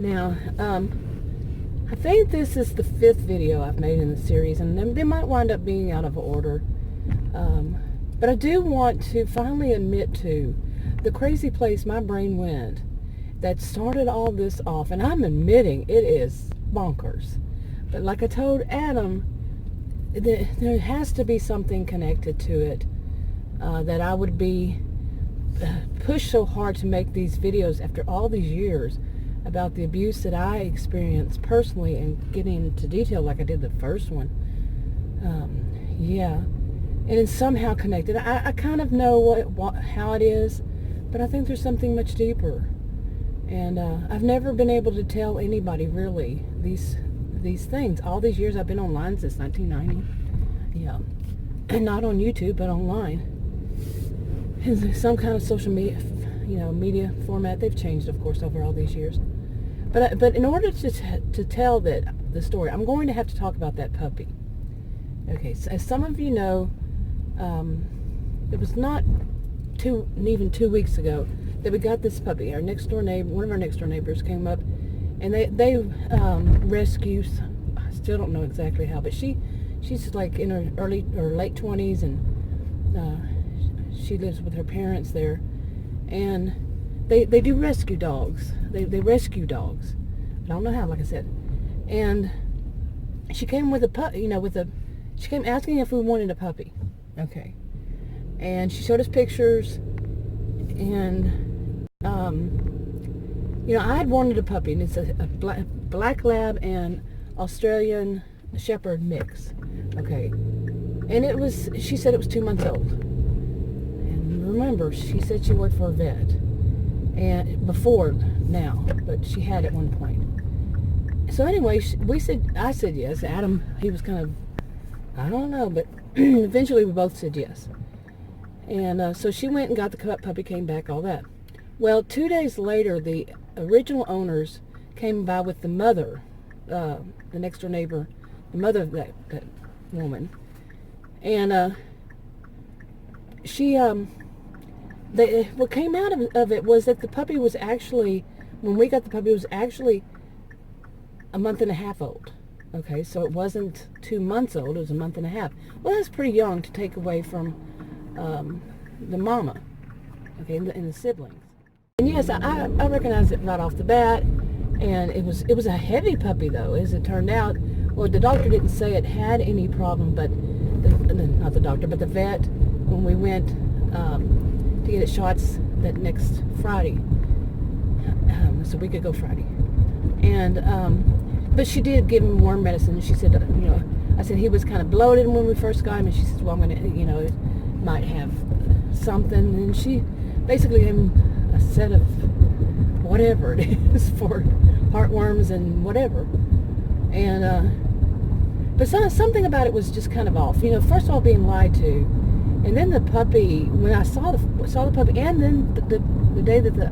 Now, I think this is the 5th video I've made in the series, and they might wind up being out of order. But I do want to finally admit to the crazy place my brain went that started all this off. And I'm admitting it is bonkers. But like I told Adam, there has to be something connected to it that I would be pushed so hard to make these videos after all these years about the abuse that I experienced personally and getting into detail like I did the first one. Yeah. And it's somehow connected. I kind of know how it is, but I think there's something much deeper. And I've never been able to tell anybody really these things. All these years I've been online since 1990. Yeah. And not on YouTube, but online. In some kind of social media, media format. They've changed, of course, over all these years. But in order to tell the story, I'm going to have to talk about that puppy. Okay, so as some of you know, it was not even 2 weeks ago that we got this puppy. Our next door neighbor, one of our next door neighbors, came up, and they rescue. I still don't know exactly how, but she's like in her early or late 20s, and she lives with her parents there, and they do rescue dogs. They rescue dogs. I don't know how, like I said. And she came with a puppy, she came asking if we wanted a puppy. Okay. And she showed us pictures, and I had wanted a puppy, and it's a black lab and Australian shepherd mix. Okay. And she said it was 2 months old. And remember, she said she worked for a vet. And before now, but she had at one point. So anyway, I said yes. Adam, he was kind of, I don't know, but eventually we both said yes. And so she went and got the puppy, came back, all that. Well, 2 days later, the original owners came by with the mother, the next door neighbor, the mother of that woman. And what came out of it was that the puppy was actually, when we got the puppy, it was actually a month and a half old. Okay, so it wasn't 2 months old, it was a month and a half. Well, that's pretty young to take away from the mama, okay, and the siblings. And yes, I recognized it right off the bat, and it was a heavy puppy, though, as it turned out. Well, the doctor didn't say it had any problem, but not the doctor, but the vet, when we went to get its shots that next Friday, so we could go Friday, and but she did give him warm medicine. She said, I said he was kind of bloated when we first got him, and she said, well, I'm gonna, it might have something, and she basically gave him a set of whatever it is for heartworms and whatever, and but something about it was just kind of off. First of all, being lied to, and then the puppy. When I saw the puppy, and then the day that the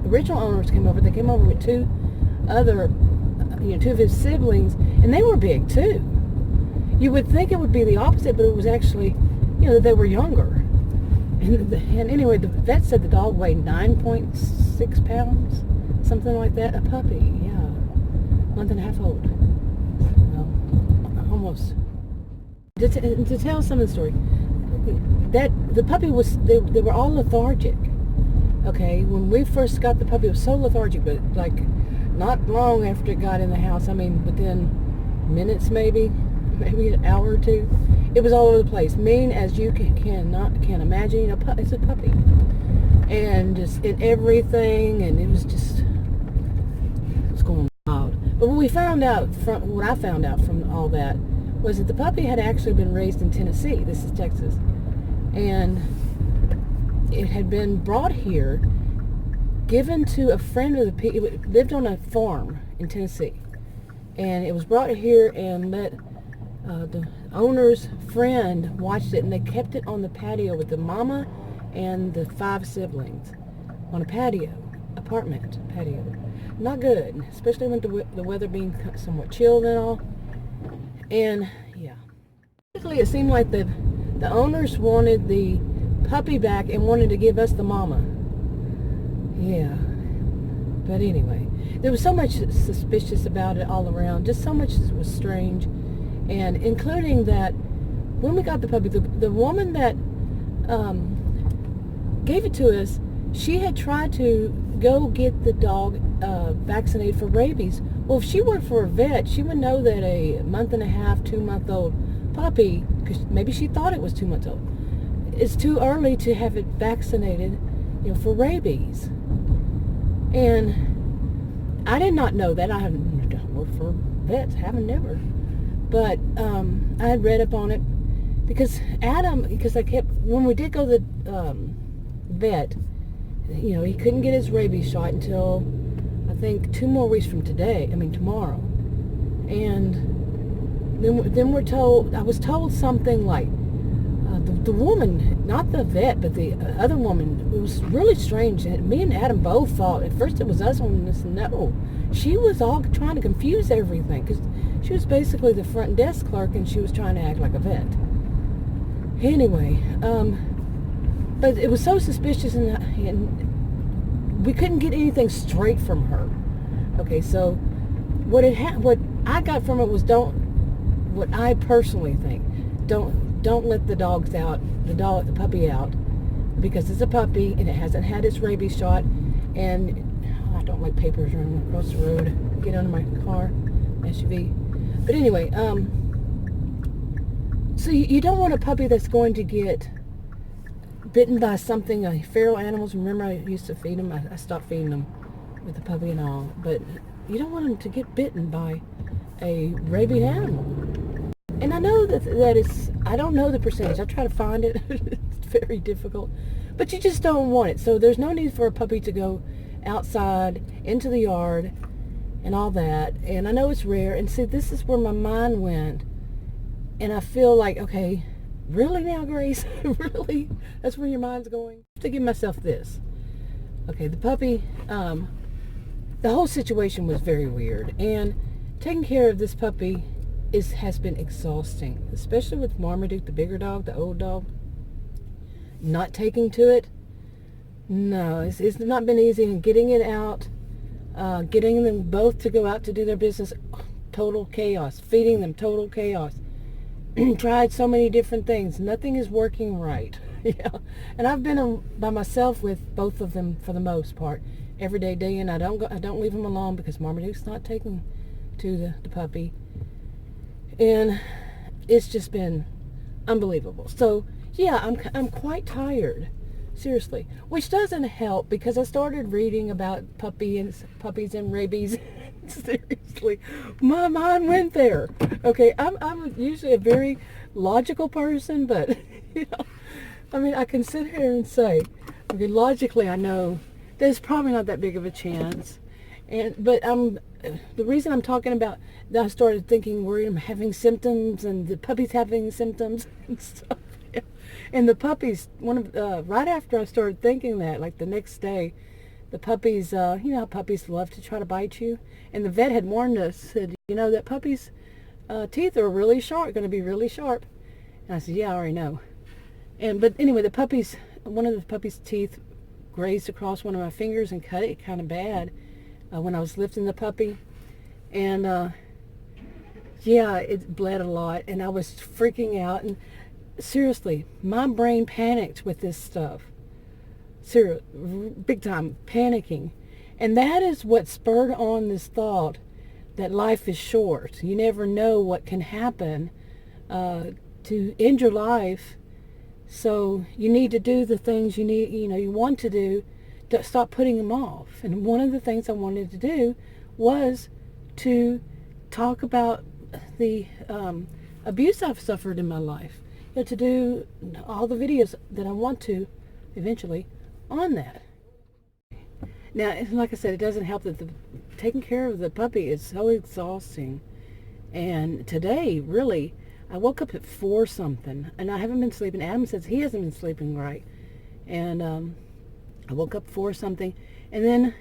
original owners came over, they came over with two of his siblings, and they were big too. You would think it would be the opposite, but it was actually, that they were younger. And anyway, the vet said the dog weighed 9.6 pounds, something like that. A puppy, yeah, month and a half old. Well, almost. To tell some of the story, that the puppy was, they were all lethargic. Okay, when we first got the puppy, it was so lethargic, but like not long after it got in the house, within minutes maybe an hour or two, it was all over the place, mean as you can't imagine. It's a puppy, and just in everything, and it was going wild. But what I found out from all that was that the puppy had actually been raised in Tennessee. This is Texas, and it had been brought here, given to a friend of the people. It lived on a farm in Tennessee, and it was brought here and let the owner's friend watched it, and they kept it on the patio with the mama and the 5 siblings on a apartment patio. Not good, especially with the weather being somewhat chilled and all. And yeah, basically it seemed like the owners wanted the puppy back and wanted to give us the mama. Yeah, but anyway, there was so much suspicious about it all around. Just so much was strange, and including that when we got the puppy, the woman that gave it to us, she had tried to go get the dog vaccinated for rabies. Well, if she worked for a vet, she would know that a month and a half, 2-month-old puppy, because maybe she thought it was 2 months old, it's too early to have it vaccinated, for rabies. And I did not know that. I haven't worked for vets, never. But I had read up on it because when we did go to the vet, he couldn't get his rabies shot until I think 2 more weeks from tomorrow. And then I was told something like, the woman, not the vet, but the other woman, it was really strange. And me and Adam both thought, at first it was us on this, no. She was all trying to confuse everything, because she was basically the front desk clerk, and she was trying to act like a vet. Anyway, but it was so suspicious, and we couldn't get anything straight from her. Okay, so what I got from it was what I personally think, don't let the puppy out, because it's a puppy and it hasn't had its rabies shot. And I don't like papers running across the road. Get under my car, SUV. But anyway, so you don't want a puppy that's going to get bitten by something, feral animals. Remember, I used to feed them. I stopped feeding them with the puppy and all. But you don't want them to get bitten by a rabid animal. And I know that is, I don't know the percentage. I try to find it. It's very difficult. But you just don't want it. So there's no need for a puppy to go outside into the yard and all that. And I know it's rare. And see, this is where my mind went. And I feel like, okay, really now, Grace? Really? That's where your mind's going? I have to give myself this. Okay, the puppy, the whole situation was very weird. And taking care of this puppy has been exhausting, especially with Marmaduke, the bigger dog, the old dog. Not taking to it, no, it's not been easy. And getting it out, getting them both to go out to do their business, total chaos. Feeding them, total chaos. Tried so many different things. Nothing is working right. Yeah, and I've been by myself with both of them for the most part, every day, and I don't leave them alone, because Marmaduke's not taking to the puppy. And it's just been unbelievable. So yeah, I'm quite tired, seriously. Which doesn't help, because I started reading about puppies and rabies. Seriously, my mind went there. Okay, I'm usually a very logical person, but I can sit here and say, okay, logically I know there's probably not that big of a chance. But the reason I'm talking about that, I started thinking, worried I'm having symptoms, and the puppy's having symptoms and stuff. Yeah. And the puppies, right after I started thinking that, like the next day, the puppies, how puppies love to try to bite you. And the vet had warned us, said, that puppy's teeth are really sharp, going to be really sharp. And I said, yeah, I already know. But anyway, one of the puppy's teeth grazed across one of my fingers and cut it kind of bad. When I was lifting the puppy, and it bled a lot, and I was freaking out, and seriously, my brain panicked with this stuff. Seriously, big time panicking. And that is what spurred on this thought that life is short. You never know what can happen to end your life. So you need to do the things you want to do. To stop putting them off. And one of the things I wanted to do was to talk about the abuse I've suffered in my life. To do all the videos that I want to eventually on that. Now, like I said, it doesn't help that taking care of the puppy is so exhausting. And today, really, I woke up at 4 something, and I haven't been sleeping. Adam says he hasn't been sleeping right. And I woke up 4 something, and then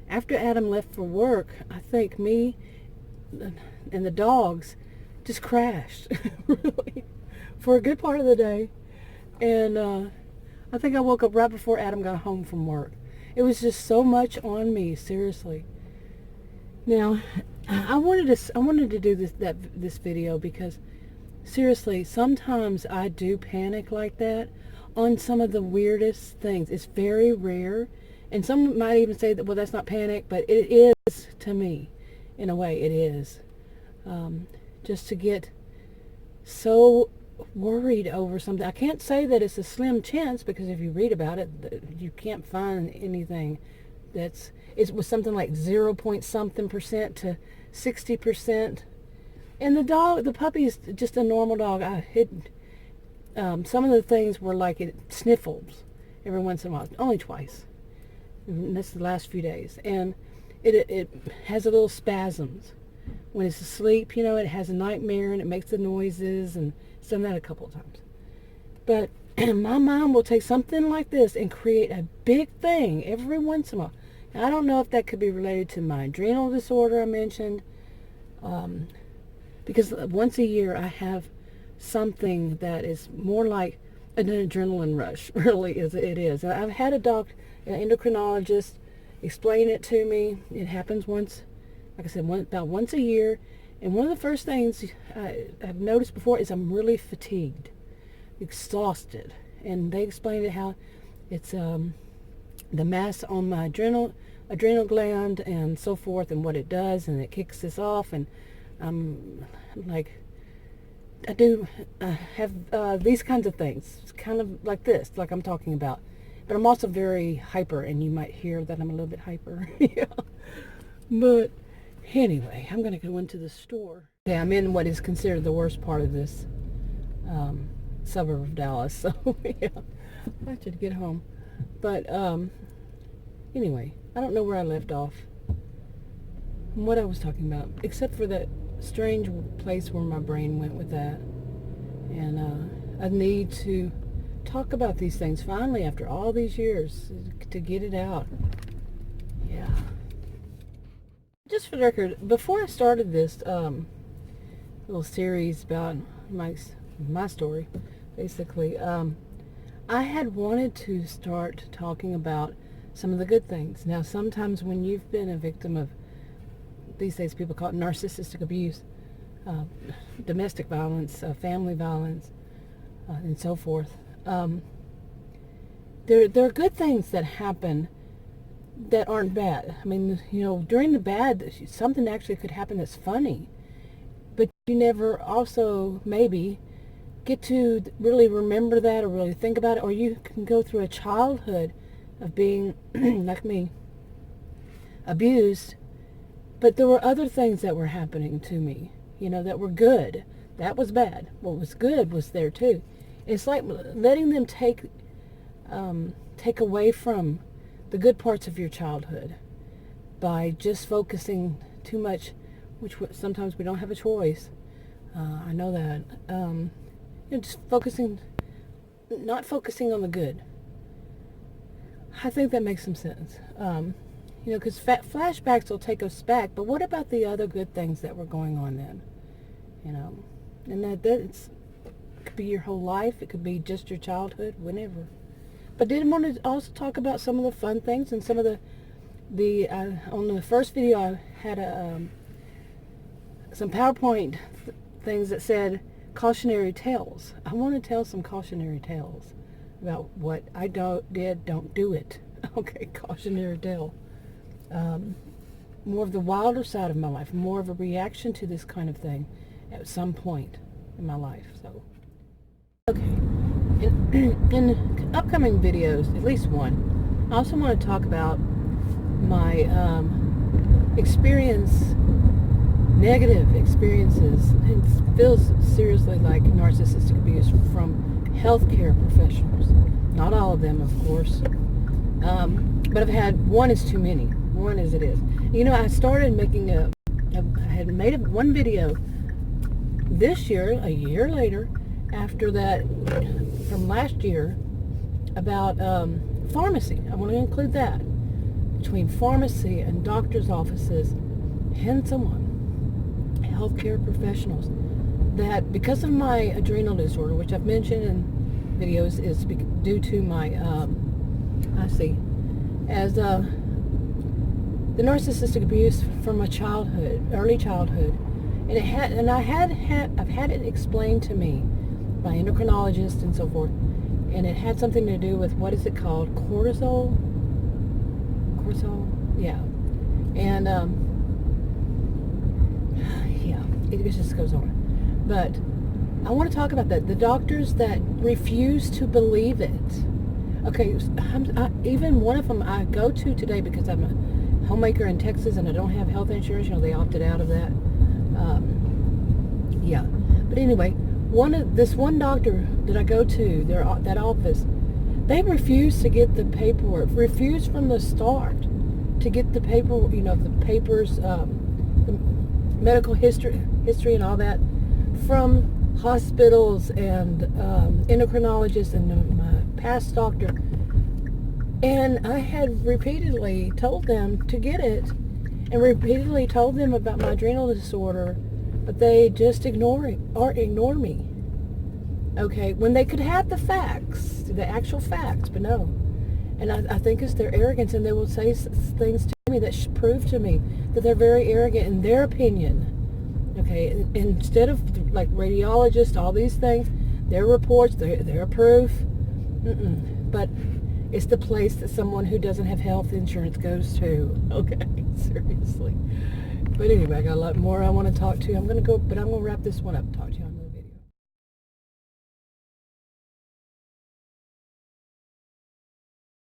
after Adam left for work, I think me and the dogs just crashed, really, for a good part of the day. And I think I woke up right before Adam got home from work. It was just so much on me, seriously. Now, I wanted to do this video because seriously, sometimes I do panic like that on some of the weirdest things. It's very rare, and some might even say that, well, that's not panic, but it is to me. In a way, it is. Just to get so worried over something. I can't say that it's a slim chance, because if you read about it, you can't find anything it was something like 0 point something percent to 60%. And the puppy is just a normal dog. Some of the things were like it sniffles every once in a while, only twice. And that's the last few days. And it has a little spasms. When it's asleep, it has a nightmare and it makes the noises, and it's done that a couple of times. But my mom will take something like this and create a big thing every once in a while. Now, I don't know if that could be related to my adrenal disorder I mentioned, because once a year I have something that is more like an adrenaline rush, really, it is. And I've had an endocrinologist, explain it to me. It happens once, like I said, about once a year. And one of the first things I've noticed before is I'm really fatigued, exhausted. And they explained it how it's the mass on my adrenal gland and so forth, and what it does, and it kicks this off. And I'm like, I do have these kinds of things. It's kind of like this, like I'm talking about. But I'm also very hyper, and you might hear that I'm a little bit hyper. Yeah. But anyway, I'm going to go into the store. Okay, I'm in what is considered the worst part of this suburb of Dallas. So, yeah, I should get home. But anyway, I don't know where I left off and what I was talking about, except for that strange place where my brain went with that. And I need to talk about these things finally after all these years, to get it out. Yeah. Just for the record, before I started this little series about my story, basically, I had wanted to start talking about some of the good things. Now, sometimes when you've been a victim of, these days people call it narcissistic abuse, domestic violence, family violence, and so forth, there are good things that happen that aren't bad. I mean, during the bad, something actually could happen that's funny, but you never also maybe get to really remember that or really think about it. Or you can go through a childhood of being, like me, abused, but there were other things that were happening to me, that were good. That was bad. What was good was there too. It's like letting them take away from the good parts of your childhood by just focusing too much, which sometimes we don't have a choice. I know that. Just not focusing on the good. I think that makes some sense. Because flashbacks will take us back, but what about the other good things that were going on then? And it could be your whole life. It could be just your childhood, whenever. But did want to also talk about some of the fun things and some of the on the first video I had some PowerPoint things that said cautionary tales. I want to tell some cautionary tales about what I don't do it. Okay, cautionary tale. More of the wilder side of my life, more of a reaction to this kind of thing at some point in my life. So, okay. In upcoming videos, at least one, I also want to talk about my negative experiences. It feels seriously like narcissistic abuse from healthcare professionals. Not all of them, of course. But I've had, one is too many. One as it is. I started making I had made one video this year, a year later, after that, from last year, about pharmacy. I want to include that. Between pharmacy and doctor's offices and so on, healthcare professionals, that because of my adrenal disorder, which I've mentioned in videos, is due to my, the narcissistic abuse from a childhood, early childhood, and I've had it explained to me by endocrinologists and so forth, and it had something to do with, what is it called, cortisol, yeah, and yeah, it just goes on. But I want to talk about that. The doctors that refuse to believe it. Okay, even one of them I go to today because I'm a homemaker in Texas and I don't have health insurance. You know, they opted out of that. Yeah. But anyway, this one doctor that I go to, that office, they refuse to get the paperwork. Refused from the start to get the paper. You know, the papers, the medical history and all that from hospitals and endocrinologists and my past doctor. And I had repeatedly told them to get it and repeatedly told them about my adrenal disorder, but they just ignore me. Okay, when they could have the facts, the actual facts, but no. And I think it's their arrogance, and they will say things to me that prove to me that they're very arrogant in their opinion. Okay, instead of like radiologists, all these things, their reports, their proof. But it's the place that someone who doesn't have health insurance goes to. Okay, seriously. But anyway, I got a lot more I want to talk to you. I'm going to wrap this one up and talk to you.